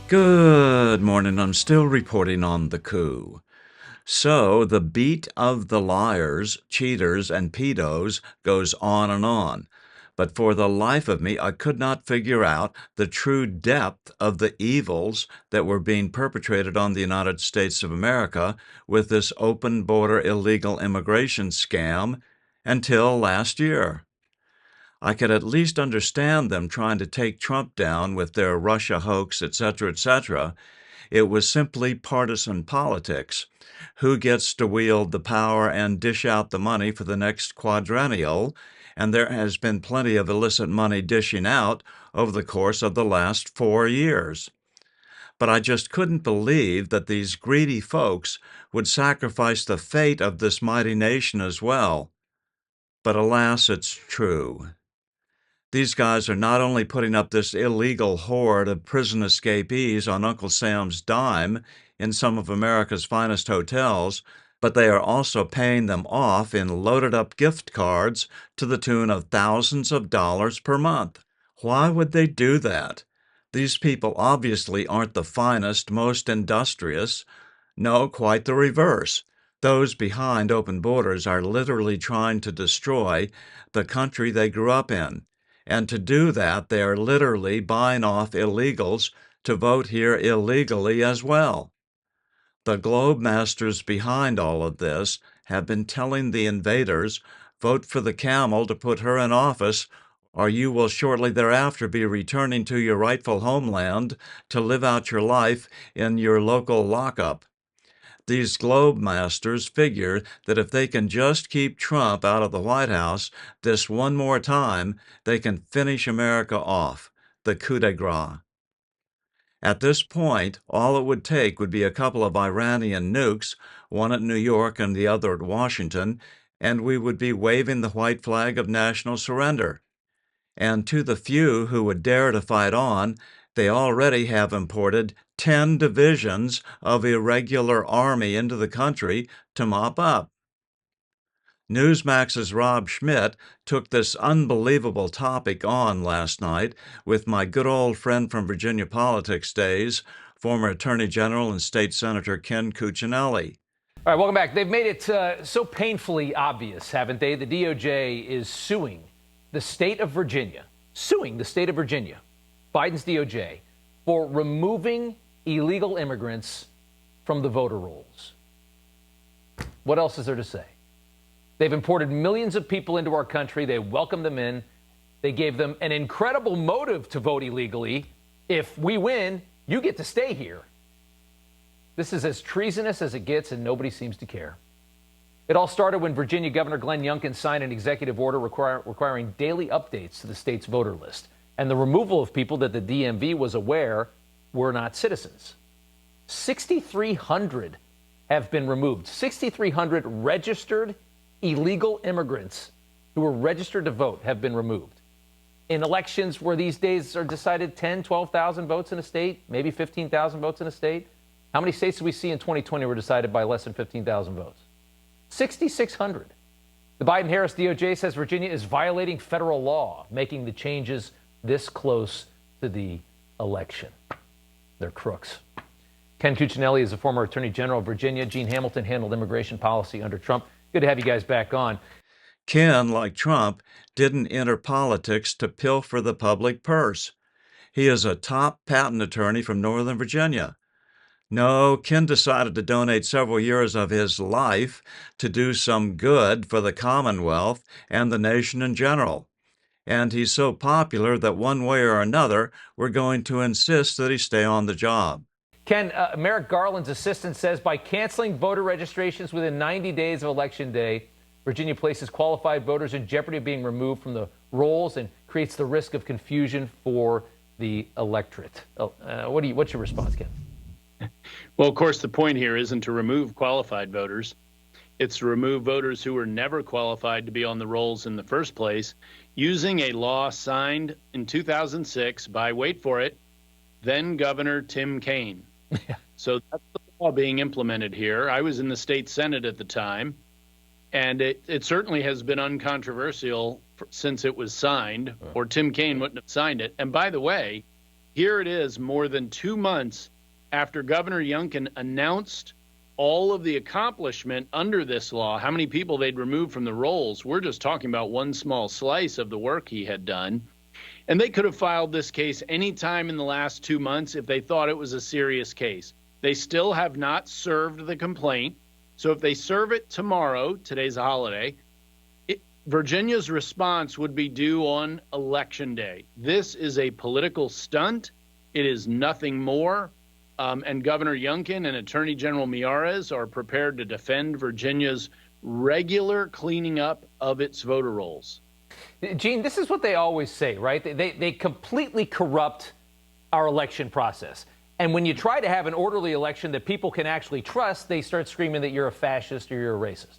Good morning. I'm still reporting on the coup. So the beat of the liars, cheaters, and pedos goes on and on. But for the life of me, I could not figure out the true depth of the evils that were being perpetrated on the United States of America with this open border illegal immigration scam until last year. I could at least understand them trying to take Trump down with their Russia hoax, etc., etc. It was simply partisan politics. Who gets to wield the power and dish out the money for the next quadrennial? And there has been plenty of illicit money dishing out over the course of the last 4 years. But I just couldn't believe that these greedy folks would sacrifice the fate of this mighty nation as well. But alas, it's true. These guys are not only putting up this illegal horde of prison escapees on Uncle Sam's dime in some of America's finest hotels, but they are also paying them off in loaded up gift cards to the tune of thousands of dollars per month. Why would they do that? These people obviously aren't the finest, most industrious. No, quite the reverse. Those behind open borders are literally trying to destroy the country they grew up in. And to do that, they are literally buying off illegals to vote here illegally as well. The globe masters behind all of this have been telling the invaders, vote for the camel to put her in office, or you will shortly thereafter be returning to your rightful homeland to live out your life in your local lockup. These globe masters figure that if they can just keep Trump out of the White House this one more time, they can finish America off, the coup de grace. At this point, all it would take would be a couple of Iranian nukes, one at New York and the other at Washington, and we would be waving the white flag of national surrender. And to the few who would dare to fight on, they already have imported 10 divisions of irregular army into the country to mop up. Newsmax's Rob Schmidt took this unbelievable topic on last night with my good old friend from Virginia politics days, former Attorney General and State Senator Ken Cuccinelli. All right, welcome back. They've made it so painfully obvious, haven't they? The DOJ is suing the state of Virginia, Biden's DOJ, for removing illegal immigrants from the voter rolls. What else is there to say? They've imported millions of people into our country. They welcomed them in. They gave them an incredible motive to vote illegally. If we win, you get to stay here. This is as treasonous as it gets, and nobody seems to care. It all started when Virginia Governor Glenn Youngkin signed an executive order requiring daily updates to the state's voter list and the removal of people that the DMV was aware were not citizens. 6,300 have been removed. 6,300 registered illegal immigrants who were registered to vote have been removed. In elections where these days are decided 10, 12,000 votes in a state, maybe 15,000 votes in a state, how many states did we see in 2020 were decided by less than 15,000 votes? 6,600. The Biden-Harris DOJ says Virginia is violating federal law, making the changes this close to the election. They're crooks. Ken Cuccinelli is a former Attorney General of Virginia. Gene Hamilton handled immigration policy under Trump. Good to have you guys back on. Ken, like Trump, didn't enter politics to pilfer the public purse. He is a top patent attorney from Northern Virginia. No, Ken decided to donate several years of his life to do some good for the Commonwealth and the nation in general. And he's so popular that one way or another, we're going to insist that he stay on the job. Ken, Merrick Garland's assistant says by canceling voter registrations within 90 days of Election Day, Virginia places qualified voters in jeopardy of being removed from the rolls and creates the risk of confusion for the electorate. What's your response, Ken? Well, of course, the point here isn't to remove qualified voters. It's to remove voters who were never qualified to be on the rolls in the first place, using a law signed in 2006 by, wait for it, then Governor Tim Kaine. So that's the law being implemented here. I was in the state Senate at the time, and it certainly has been uncontroversial since it was signed, or Tim Kaine wouldn't have signed it. And by the way, here it is, more than 2 months after Governor Youngkin announced all of the accomplishment under this law, how many people they'd removed from the rolls. We're just talking about one small slice of the work he had done. And they could have filed this case anytime in the last 2 months if they thought it was a serious case. They still have not served the complaint. So if they serve it tomorrow, today's a holiday, Virginia's response would be due on Election Day. This is a political stunt. It is nothing more. And Governor Youngkin and Attorney General Miyares are prepared to defend Virginia's regular cleaning up of its voter rolls. Gene, this is what they always say, right? They completely corrupt our election process. And when you try to have an orderly election that people can actually trust, they start screaming that you're a fascist or you're a racist.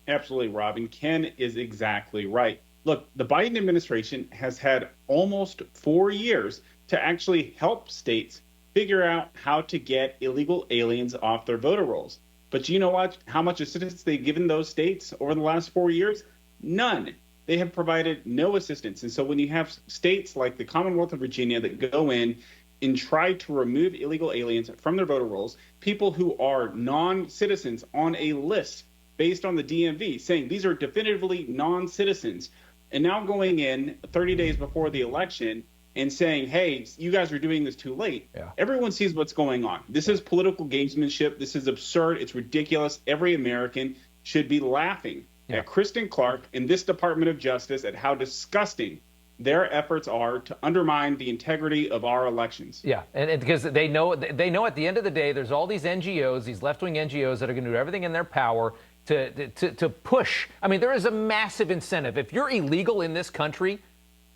Absolutely, Robin. Ken is exactly right. Look, the Biden administration has had almost 4 years to actually help states figure out how to get illegal aliens off their voter rolls. But you know what? How much assistance they've given those states over the last 4 years? None. They have provided no assistance. And so when you have states like the Commonwealth of Virginia that go in and try to remove illegal aliens from their voter rolls, people who are non-citizens on a list based on the DMV, saying these are definitively non-citizens, and now going in 30 days before the election and saying, hey, you guys are doing this too late. Yeah. Everyone sees what's going on. This is political gamesmanship. This is absurd. It's ridiculous. Every American should be laughing at Kristen Clark and this Department of Justice at how disgusting their efforts are to undermine the integrity of our elections. Yeah, and because they know at the end of the day, there's all these NGOs, these left-wing NGOs that are going to do everything in their power to push. I mean, there is a massive incentive. If you're illegal in this country,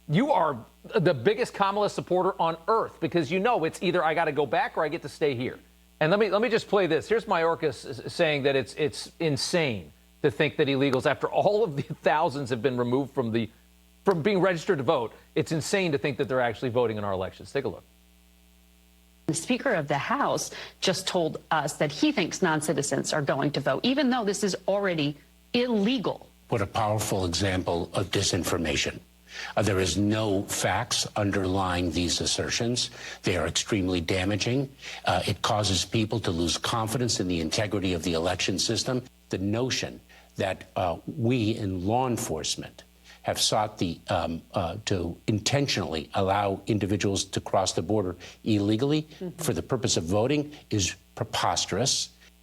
you are the biggest Kamala supporter on earth, because you know it's either I got to go back or I get to stay here. And let me just play this. Here's Mayorkas saying that it's insane to think that illegals, after all of the thousands have been removed from being registered to vote, it's insane to think that they're actually voting in our elections. Take a look. The Speaker of the House just told us that he thinks non-citizens are going to vote, even though this is already illegal. What a powerful example of disinformation. There is no facts underlying these assertions. They are extremely damaging. It causes people to lose confidence in the integrity of the election system. The notion that we in law enforcement have sought to intentionally allow individuals to cross the border illegally for the purpose of voting is preposterous.